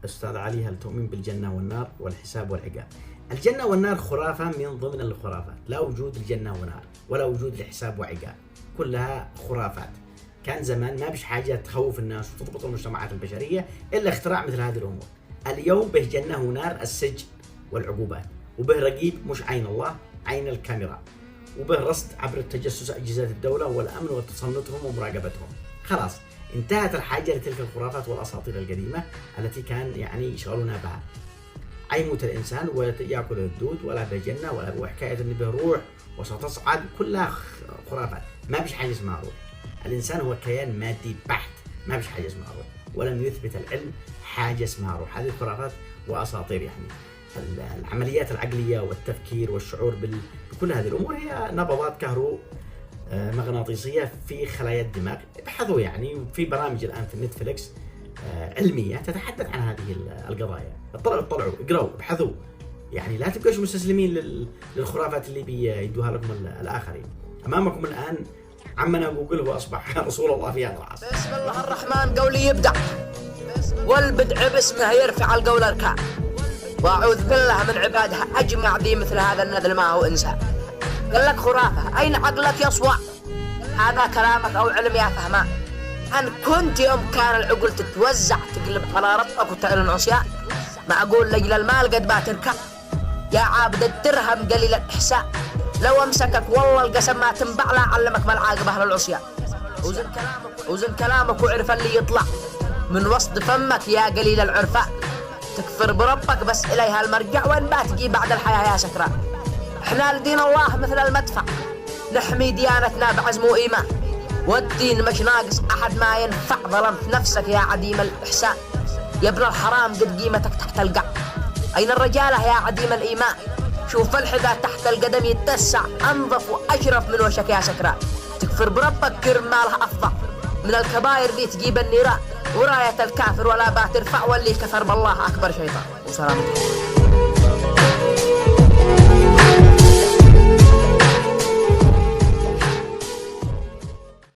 أستاذ علي، هل تؤمن بالجنة والنار والحساب والعقاب؟ الجنة والنار خرافة من ضمن الخرافات، لا وجود الجنة ونار ولا وجود الحساب وعقاب، كلها خرافات. كان زمان ما بش حاجة تخوف الناس وتضبط المجتمعات البشرية إلا اختراع مثل هذه الأمور. اليوم به جنة ونار، السجن والعقوبات، وبه رقيب مش عين الله، عين الكاميرا، وبه رصد عبر التجسس أجهزة الدولة والأمن وتصنتهم ومراقبتهم. خلاص انتهت الحاجة لتلك الخرافات والأساطير القديمة التي كان يشغلونها بها. يموت الإنسان ويأكل الدود، ولا بجنة ولا حكاية إن به روح وستصعد، كلها خرافات. ما بيش حاجة اسمها روح. الإنسان هو كيان مادي بحت، ما بيش حاجة اسمها روح، ولم يثبت العلم حاجة اسمها روح. هذه خرافات وأساطير. العمليات العقلية والتفكير والشعور بكل هذه الأمور هي نبضات مغناطيسية في خلايا الدماغ. ابحثوا في برامج الآن في نتفليكس علمية تتحدث عن هذه القضايا. اطلعوا اقرأوا ابحثوا، لا تبقوش مستسلمين للخرافات اللي بيدوها لكم الآخرين. أمامكم الآن عمنا جوجل هو أصبح رسول الله في هذا العصر. بسم الله الرحمن قولي يبدأ، والبدع باسمه يرفع القول أركان، وأعوذ بالله من عبادها أجمع ذي مثل هذا النذل ما هو إنسان. قال لك خرافة، أين عقلك يصوى؟ هذا كلامك أو علم يا فهمان؟ أن كنت يوم كان العقل تتوزع تقلب على ربك وتعلن عصيان، معقول لجل المال قد ما تركع؟ يا عابد الدرهم قليل الإحسان، لو أمسكك والله القسم ما تنبع، لا علمك ما العاقبة للعصيان. وزن كلامك وعرف اللي يطلع من وسط فمك يا قليل العرفان. تكفر بربك بس إليها المرجع، وين باتجي بعد الحياة يا سكران؟ احنا لدين الله مثل المدفع، نحمي ديانتنا بعزم وإيمان، والدين مش ناقص أحد ما ينفع. ظلمت نفسك يا عديم الإحسان، يا ابن الحرام قد قيمتك تحت القع. أين الرجالة يا عديم الإيمان؟ شوف الحذاء تحت القدم يتسع، أنظف وأشرف من وشك يا سكران. تكفر بربك كرم مالها أفضل من الكبائر دي تجيب النيران، وراية الكافر ولا بات ترفع، واللي كفر بالله أكبر شيطان. وسلام.